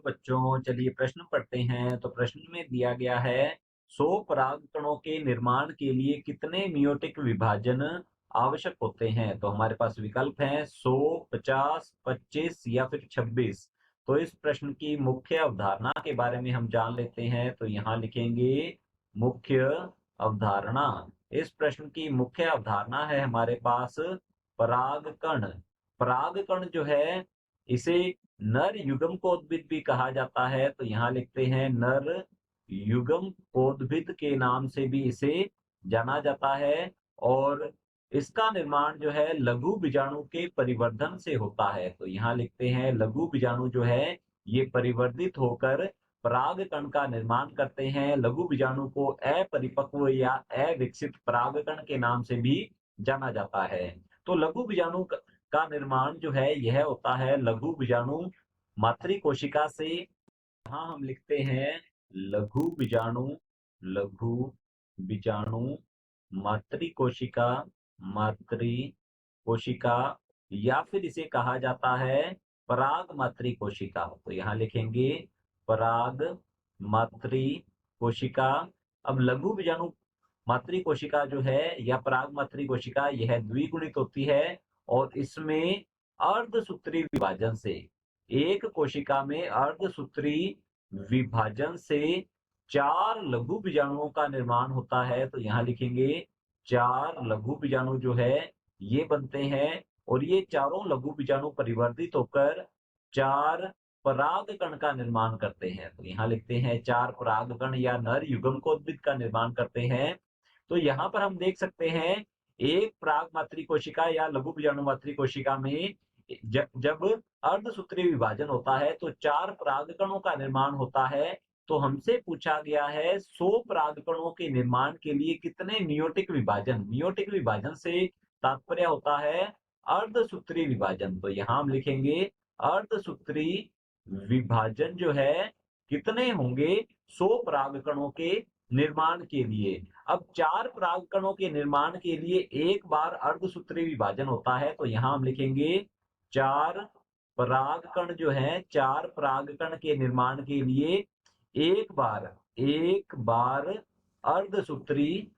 बच्चों, चलिए प्रश्न पढ़ते हैं। तो प्रश्न में दिया गया है 100 परागकणों के निर्माण के लिए कितने मियोटिक विभाजन आवश्यक होते हैं। तो हमारे पास विकल्प हैं 100, 50, 25 या फिर 26। तो इस प्रश्न की मुख्य अवधारणा के बारे में हम जान लेते हैं। तो यहाँ लिखेंगे मुख्य अवधारणा। इस प्रश्न की मुख्य अवधारणा है हमारे पास परागकण। परागकण जो है इसे नर युग्मकोद्भिद भी कहा जाता है। तो यहाँ लिखते हैं नर युग्मकोद्भिद के नाम से भी इसे जाना जाता है। और इसका निर्माण जो है लघु बीजाणु के परिवर्धन से होता है। तो यहाँ लिखते हैं लघु बीजाणु जो है ये परिवर्धित होकर परागकण का निर्माण करते हैं। लघु बीजाणु को अपरिपक्व या अविकसित परागकण के नाम से भी जाना जाता है। तो लघु बीजाणु का निर्माण जो है यह होता है लघु बीजाणु मातृ कोशिका से। यहाँ हम लिखते हैं लघु बीजाणु, लघु बीजाणु मातृ कोशिका, मातृ कोशिका, या फिर इसे कहा जाता है पराग मातृ कोशिका। तो यहाँ लिखेंगे पराग मातृ कोशिका। अब लघु बीजाणु मातृ कोशिका जो है या पराग मातृ कोशिका यह द्विगुणित होती है और इसमें अर्धसूत्री विभाजन से, एक कोशिका में अर्धसूत्री विभाजन से 4 लघु बीजाणुओं का निर्माण होता है। तो यहाँ लिखेंगे 4 लघु बीजाणु जो है ये बनते हैं और ये चारों लघु बीजाणु परिवर्धित होकर 4 परागकण का निर्माण करते हैं। तो यहाँ लिखते हैं 4 परागकण या नर युग्मकोद्भिद का निर्माण करते हैं। तो यहाँ पर हम देख सकते हैं एक पराग मातृ कोशिका या लघु बीजाणु मातृ कोशिका में जब अर्धसूत्री विभाजन होता है तो 4 परागकणों का निर्माण होता है। तो हमसे पूछा गया है 100 परागकणों के निर्माण के लिए कितने नियोटिक विभाजन। नियोटिक विभाजन से तात्पर्य होता है अर्धसूत्री विभाजन। तो यहाँ हम लिखेंगे अर्धसूत्री विभाजन जो है कितने होंगे 100 परागकणों के निर्माण के लिए। अब 4 परागकणों के निर्माण के लिए एक बार अर्धसूत्री विभाजन होता है। तो यहाँ हम लिखेंगे 4 परागकण जो है 4 परागकण के निर्माण के लिए एक बार अर्धसूत्री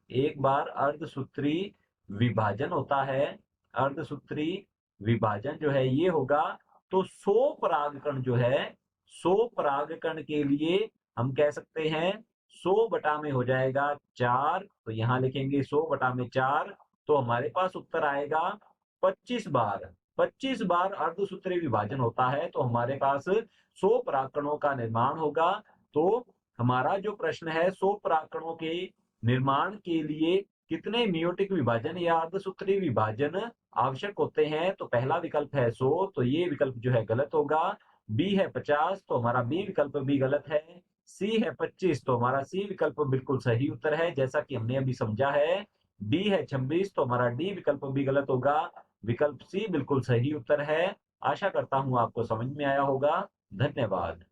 विभाजन होता है। अर्धसूत्री विभाजन जो है ये होगा। तो 100 परागकण जो है 100 परागकण के लिए हम कह सकते हैं 100 बटा में हो जाएगा 4। तो यहाँ लिखेंगे 100 बटा में 4। तो हमारे पास उत्तर आएगा 25 बार। 25 बार अर्धसूत्री विभाजन होता है तो हमारे पास 100 परागकणों का निर्माण होगा। तो हमारा जो प्रश्न है 100 परागकणों के निर्माण के लिए कितने मियोटिक विभाजन या अर्धसूत्री विभाजन आवश्यक होते हैं। तो पहला विकल्प है 100, तो ये विकल्प जो है गलत होगा। बी है 50, तो हमारा बी विकल्प भी गलत है। सी है 25, तो हमारा सी विकल्प बिल्कुल सही उत्तर है जैसा कि हमने अभी समझा है। डी है 26, तो हमारा डी विकल्प भी गलत होगा। विकल्प सी बिल्कुल सही उत्तर है। आशा करता हूं आपको समझ में आया होगा। धन्यवाद।